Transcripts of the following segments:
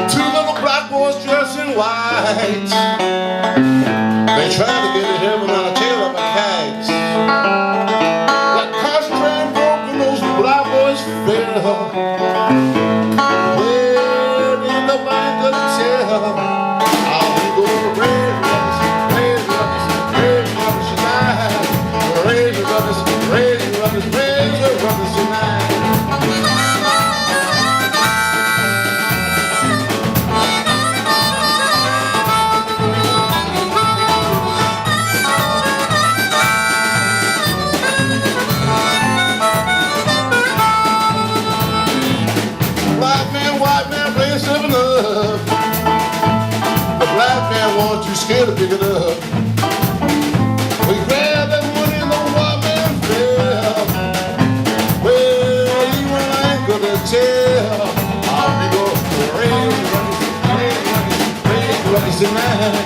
Two little black boys dressed in white. They tried to get to heaven on the tail of a kite. That concentrated broke and those black boys fell. Well, ain't nobody gonna tell how we go raise rubbers, raise rubbers, raise rubbers tonight. Raise rubbers, raise rubbers, raise rubbers tonight. White man playing 7 up. The black man wasn't too scared to pick it up. We grabbed that money and the white man fell. Well, even I ain't gonna tell how we go raise rubbers, raise rubbers, raise rubbers tonight.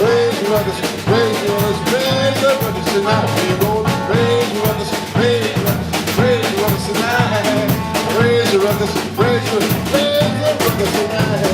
Raise rubbers, raise rubbers, raise rubbers tonight. We go raise rubbers, raise rubbers, raise rubbers tonight. Raise your rubbers, raise your rubbers, raise your rubbers tonight.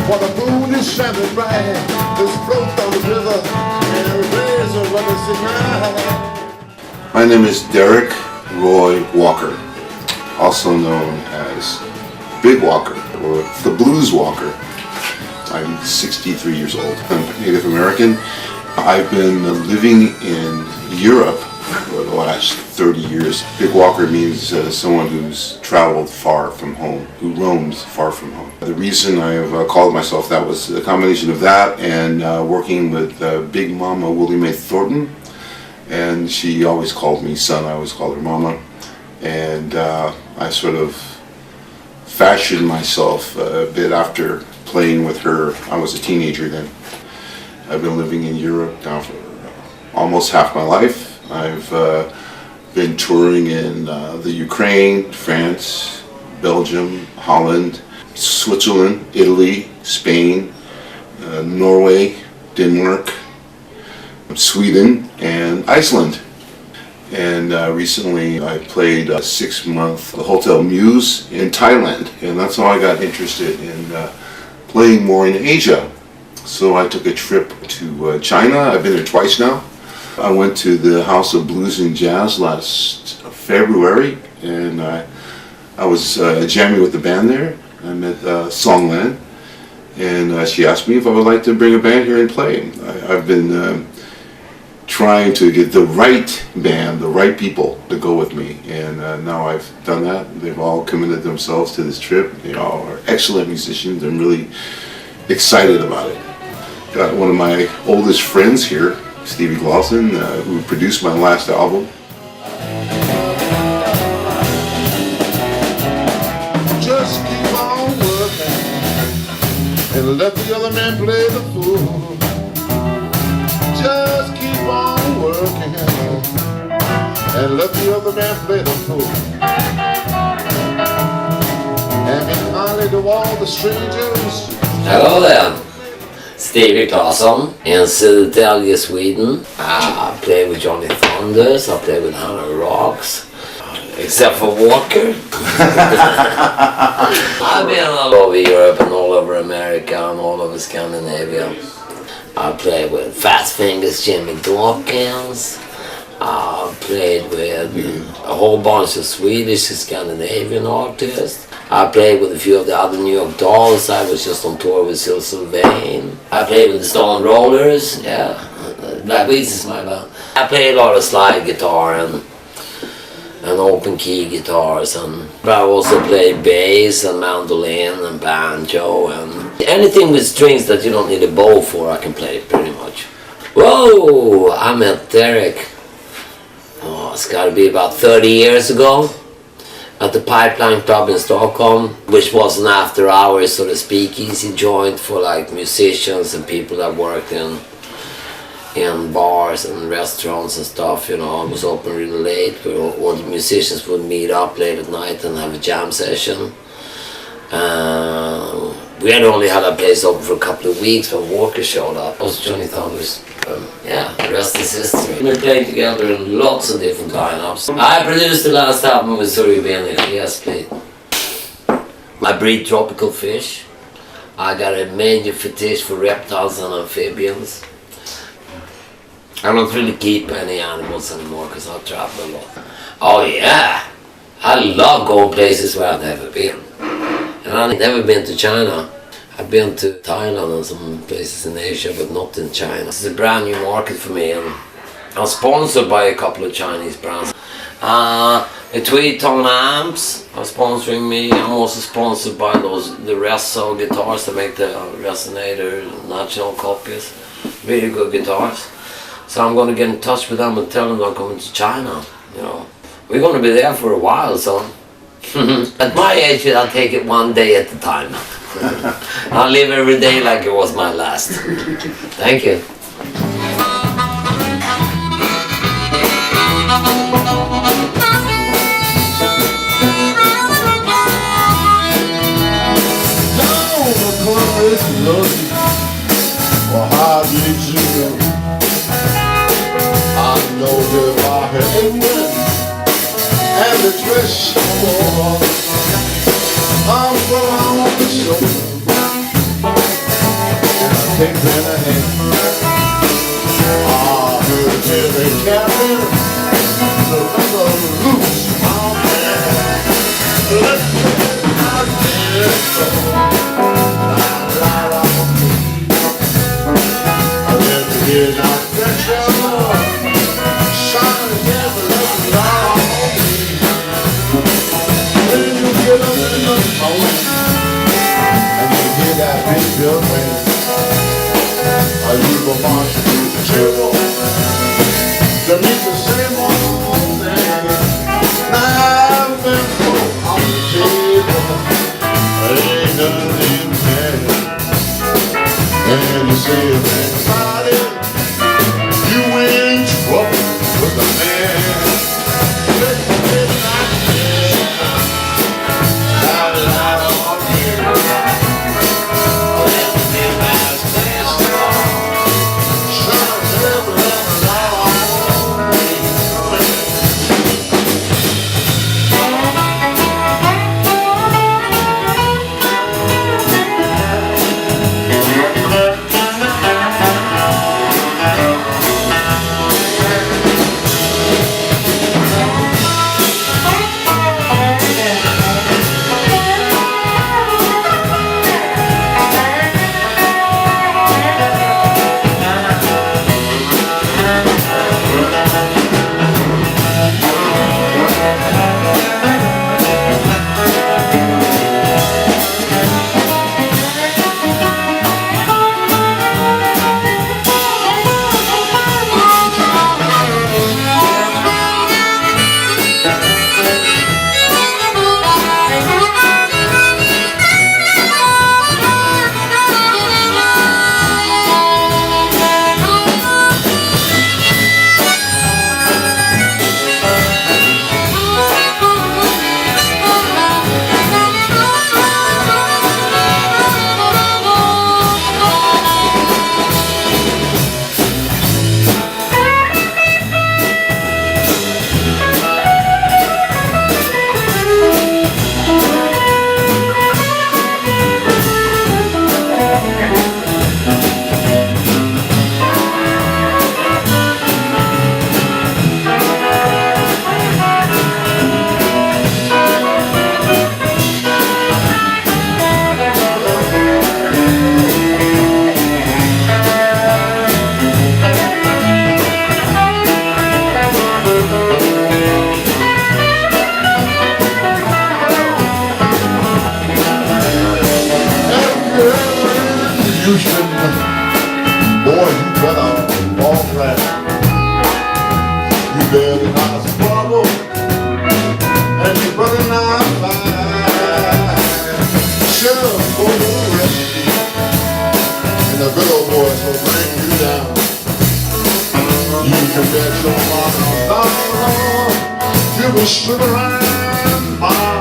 While the moon is shining bright, let's float down the river and raise the rubbers tonight. My name is Derek Roy Walker, also known as Big Walker or the Blues Walker. I'm 63 years old. I'm Native American. I've been living in Europe for the last 30 years. Big Walker means someone who's traveled far from home, who roams far from home. The reason I've called myself that was a combination of that and working with Big Mama Willie Mae Thornton. And she always called me son, I always called her Mama. And I sort of fashioned myself a bit after playing with her. I was a teenager then. I've been living in Europe now for almost half my life. I've been touring in the Ukraine, France, Belgium, Holland, Switzerland, Italy, Spain, Norway, Denmark, Sweden, and Iceland. And recently I played 6 months at the Hotel Muse in Thailand, and that's how I got interested in playing more in Asia. So I took a trip to China. I've been there twice now. I went to the House of Blues and Jazz last February, and I was jamming with the band there. I met Songland, and she asked me if I would like to bring a band here and play. I've been trying to get the right band, the right people to go with me, and now I've done that. They've all committed themselves to this trip. They all are excellent musicians. I'm really excited about it. Got one of my oldest friends here, Stevie Glosson, who produced my last album. Just keep on working and let the other man play the fool. Just keep on working and let the other man play the fool. And be kindly to all the strangers. Hello there. Stevie Claesson in Södertälje, Sweden. I played with Johnny Thunders, I played with Hannah Rocks. Except for Walker. I've been all over Europe and all over America and all over Scandinavia. I played with Fast Fingers, Jimmy Dawkins. I played with a whole bunch of Swedish and Scandinavian artists. I played with a few of the other New York Dolls. I was just on tour with Syl Sylvain. I played with the Stone Rollers, yeah. Black Weeds is my band. I played a lot of slide guitar and open key guitars, but I also play bass and mandolin and banjo and anything with strings that you don't need a bow for. I can play pretty much. Whoa! I met Derek. Oh, it's got to be about 30 years ago at the Pipeline Club in Stockholm, which was an after hours sort of speakeasy joint for like musicians and people that worked in bars and restaurants and stuff, you know. It was open really late, where all the musicians would meet up late at night and have a jam session. We had only had a place open for a couple of weeks when Walker showed up. Also Johnny Thunders. Yeah, the rest is history. We played together in lots of different lineups. I produced the last album with Suri Beni, yes please. I breed tropical fish. I got a major fetish for reptiles and amphibians. I don't really keep any animals anymore because I travel a lot. Oh yeah, I love going places where I've never been. And I've never been to China. I've been to Thailand and some places in Asia, but not in China. This is a brand new market for me, and I'm sponsored by a couple of Chinese brands. The Tweed-Tone amps are sponsoring me. I'm also sponsored by the Resso guitars that make the Resonator National copies. Really good guitars. So I'm going to get in touch with them and tell them I'm coming to China, you know. We're going to be there for a while, son. At my age, I'll take it one day at a time. I'll live every day like it was my last. Thank you. I know that I had and the dress you wore, I'm going on the show, and I take that hand. I heard Terry Captain, the loose, oh man, let's get out there, so la la I let me get out that show. That big building, I leave a march to the table. To meet the same old thing. I've been put on the table. Ain't nothing bad. And you say things about it, you in trouble with the man. Let's get out there. La la la. Never sheriff for the rescue, and the good old boys will bring you down. You can bet your $1 you will slip around mom.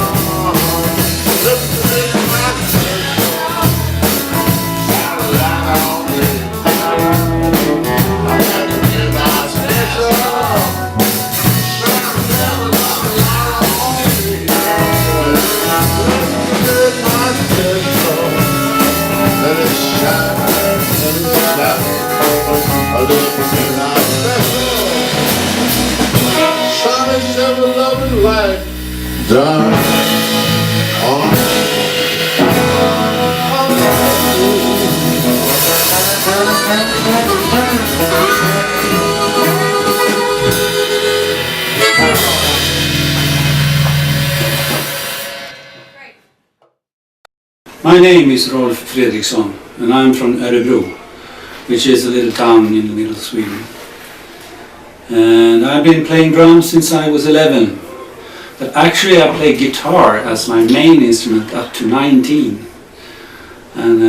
Life done on My name is Rolf Fredriksson and I'm from Örebro, which is a little town in the middle of Sweden. And I've been playing drums since I was 11. But actually I played guitar as my main instrument up to 19. And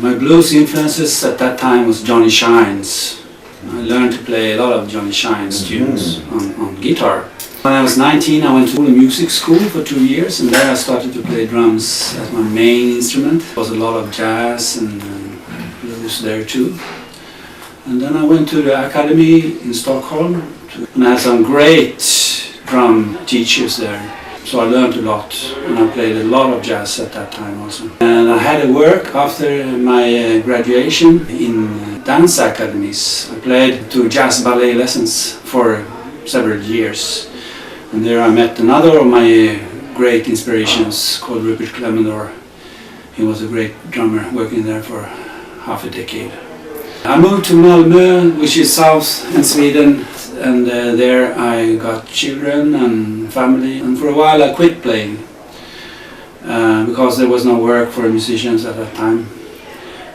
my blues influences at that time was Johnny Shines. I learned to play a lot of Johnny Shines tunes on guitar. When I was 19 I went to a music school for 2 years and there I started to play drums as my main instrument. There was a lot of jazz and blues there too. And then I went to the academy in Stockholm and I had some great drum teachers there. So I learned a lot and I played a lot of jazz at that time also. And I had to work after my graduation in dance academies. I played 2 jazz ballet lessons for several years. And there I met another of my great inspirations called Rupert Clemendor. He was a great drummer working there for half a decade. I moved to Malmö, which is south in Sweden, and there I got children and family, and for a while I quit playing because there was no work for musicians at that time.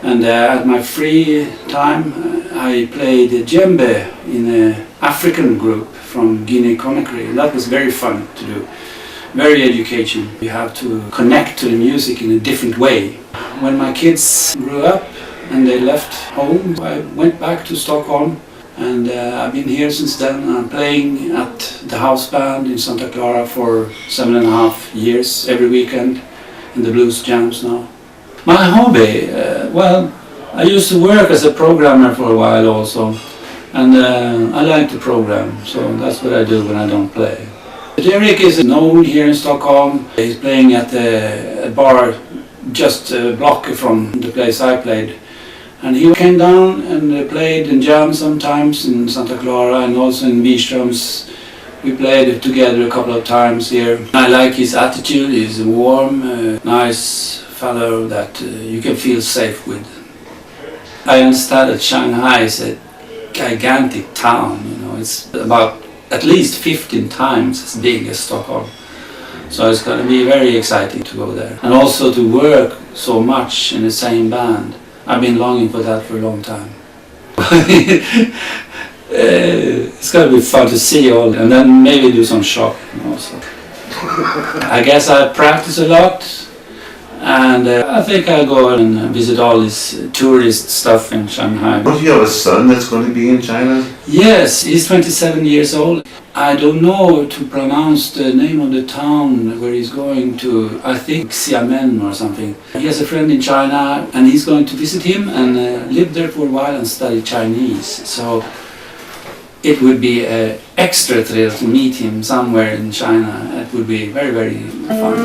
And at my free time I played djembe in an African group from Guinea-Conakry. That was very fun to do, very educational. You have to connect to the music in a different way. When my kids grew up and they left home, I went back to Stockholm. And I've been here since then. I'm playing at the house band in Santa Clara for 7.5 years, every weekend in the blues jams now. My hobby, well, I used to work as a programmer for a while also. And I like to program, so that's what I do when I don't play. Eric is known here in Stockholm. He's playing at a bar just a block from the place I played. And he came down and played and jammed sometimes in Santa Clara and also in Byströms. We played together a couple of times here. I like his attitude. He's a warm, nice fellow that you can feel safe with. I understand that Shanghai is a gigantic town. You know, it's about at least 15 times as big as Stockholm. So it's going to be very exciting to go there. And also to work so much in the same band. I've been longing for that for a long time. It's going to be fun to see all, and then maybe do some shopping also. I guess I practice a lot, and I think I'll go and visit all this tourist stuff in Shanghai. Don't you have a son that's going to be in China? Yes, he's 27 years old. I don't know to pronounce the name of the town where he's going to. I think Xiamen or something. He has a friend in China and he's going to visit him and live there for a while and study Chinese. So it would be an extra thrill to meet him somewhere in China. It would be very, very fun.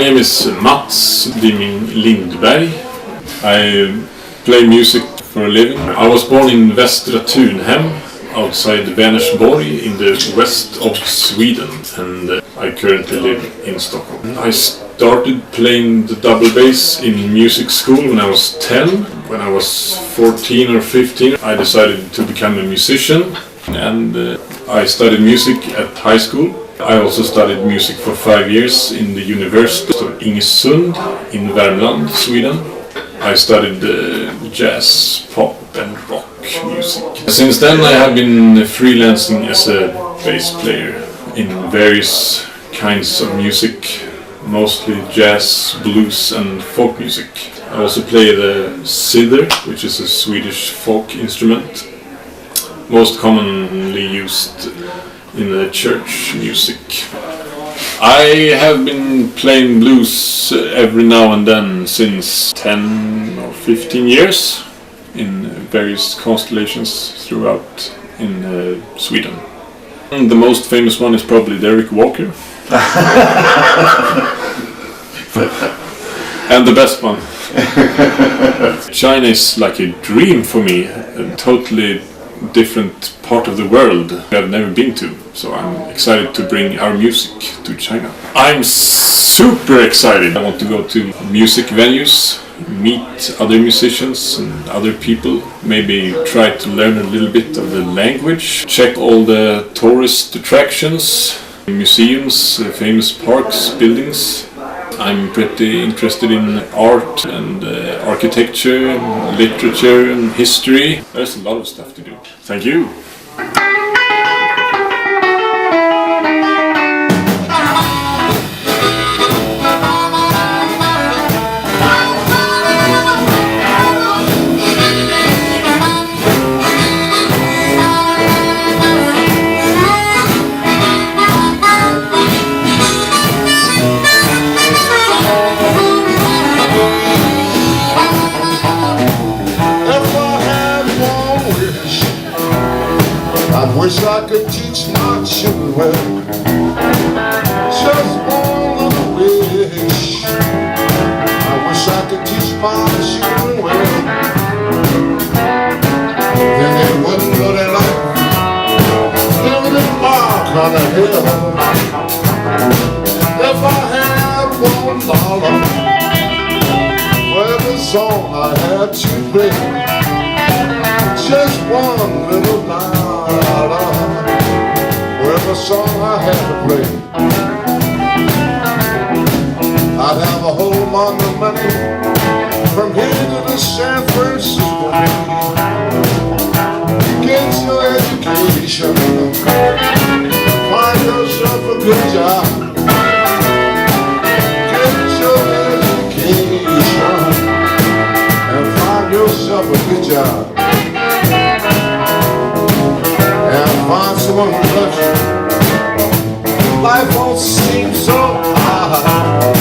name is Mats Dimming Lindberg. I play music for a living. I was born in Västra Tunhem, outside Vänersborg in the west of Sweden, and I currently live in Stockholm. I started playing the double bass in music school when I was 10. When I was 14 or 15, I decided to become a musician, and I studied music at high school. I also studied music for 5 years in the University of Ingesund in Värmland, Sweden. I studied jazz, pop and rock music. Since then I have been freelancing as a bass player in various kinds of music, mostly jazz, blues and folk music. I also play the zither, which is a Swedish folk instrument, most commonly used in the church music. I have been playing blues every now and then since 10 or 15 years in various constellations throughout in Sweden. And the most famous one is probably Derek Walker. And the best one. China is like a dream for me, a totally different part of the world I've never been to, so I'm excited to bring our music to China. I'm super excited. I want to go to music venues, meet other musicians and other people, maybe try to learn a little bit of the language, check all the tourist attractions, museums, famous parks, buildings. I'm pretty interested in art and architecture, and literature and history. There's a lot of stuff to do. Thank you. Wish I could teach my children well. Just one little wish. I wish I could teach my children well. Then they wouldn't go to life living in my kind of hell. If I had $1 for every song I had to play, just one little line for every song I had to play, I'd have a whole lot of money from here to the San Francisco Bay. Get your education, find yourself a good job. Get your education and find yourself a good job. Find someone who loves you. Life won't seem so hard.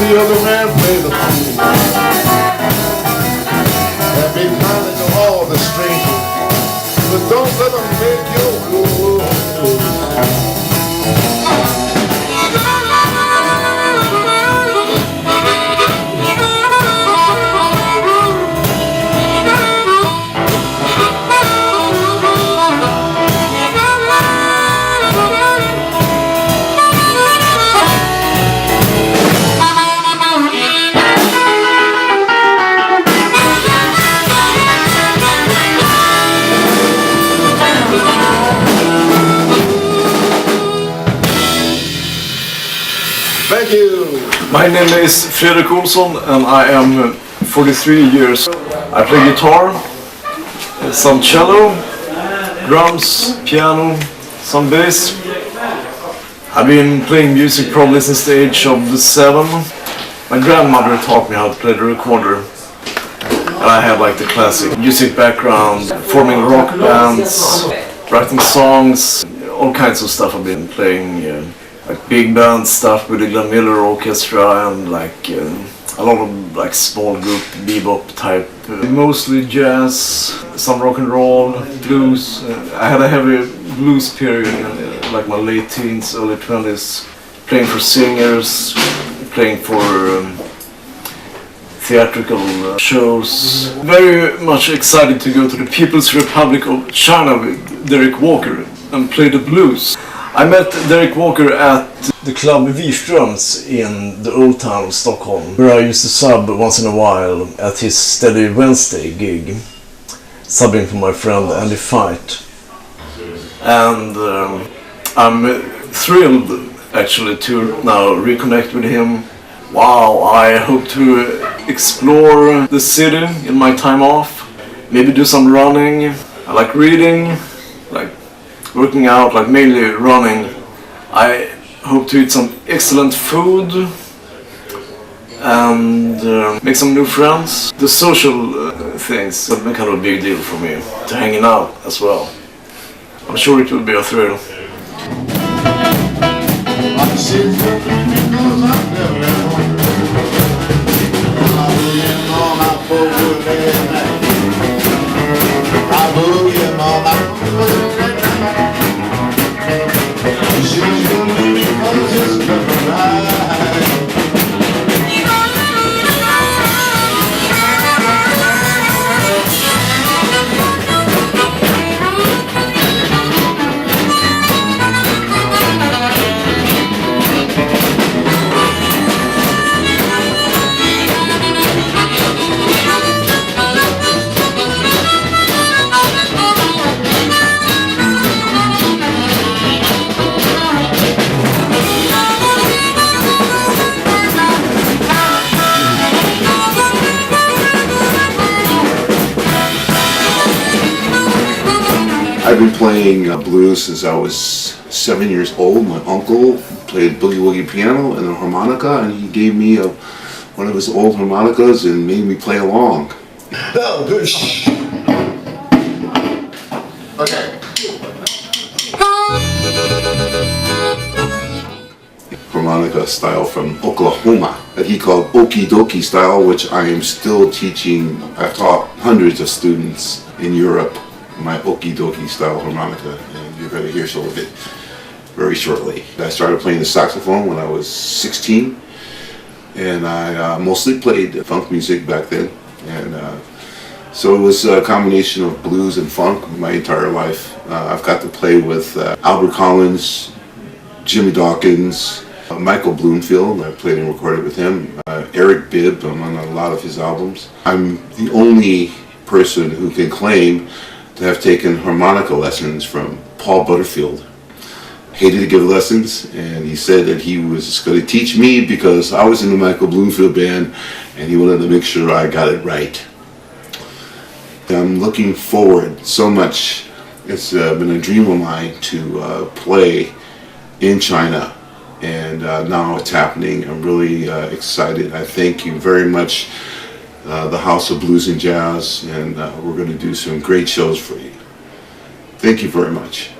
the other man play the fool. And be kind to all the strangers, but don't let them make your move. Thank you. My name is Fredrik Olsson and I am 43 years. I play guitar, some cello, drums, piano, some bass. I've been playing music probably since the age of 7. My grandmother taught me how to play the recorder. And I have like the classic music background, forming rock bands, writing songs, all kinds of stuff I've been playing. Like big band stuff with the Glenn Miller Orchestra and like a lot of like small group bebop type. Mostly jazz, some rock and roll, blues. I had a heavy blues period in like my late teens, early 20s. Playing for singers, playing for theatrical shows. Very much excited to go to the People's Republic of China with Derek Walker and play the blues. I met Derek Walker at the club Wirströms in the old town of Stockholm, where I used to sub once in a while at his Steady Wednesday gig, subbing for my friend Andy Fight. And I'm thrilled actually to now reconnect with him. Wow, I hope to explore the city in my time off, maybe do some running. I like reading, like working out, like mainly running. I hope to eat some excellent food and make some new friends. The social things have been kind of a big deal for me, to hanging out as well. I'm sure it will be a thrill. I've been playing blues since I was 7 years old. My uncle played boogie woogie piano and a harmonica, and he gave me one of his old harmonicas and made me play along. Oh, good. Okay. Harmonica style from Oklahoma that he called Okie Dokie style, which I am still teaching. I've taught hundreds of students in Europe my Okie Dokie style harmonica, and you're going to hear some of it very shortly. I started playing the saxophone when I was 16, and I mostly played funk music back then, and so it was a combination of blues and funk my entire life. I've got to play with Albert Collins, Jimmy Dawkins, Michael Bloomfield. I played and recorded with him. Eric Bibb, I'm on a lot of his albums. I'm the only person who can claim to have taken harmonica lessons from Paul Butterfield. Hated to give lessons, and he said that he was going to teach me because I was in the Michael Bloomfield band and he wanted to make sure I got it right. I'm looking forward so much. It's been a dream of mine to play in China, and now it's happening. I'm really excited. I thank you very much, the House of Blues and Jazz, and we're going to do some great shows for you. Thank you very much.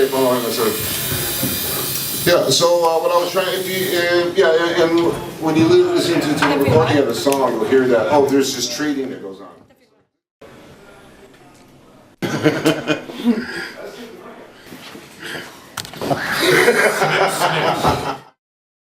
Okay, follow him, sir. Yeah, so what I was trying, if you, and when you listen to the recording of a song, you'll hear that, oh, there's this trading that goes on.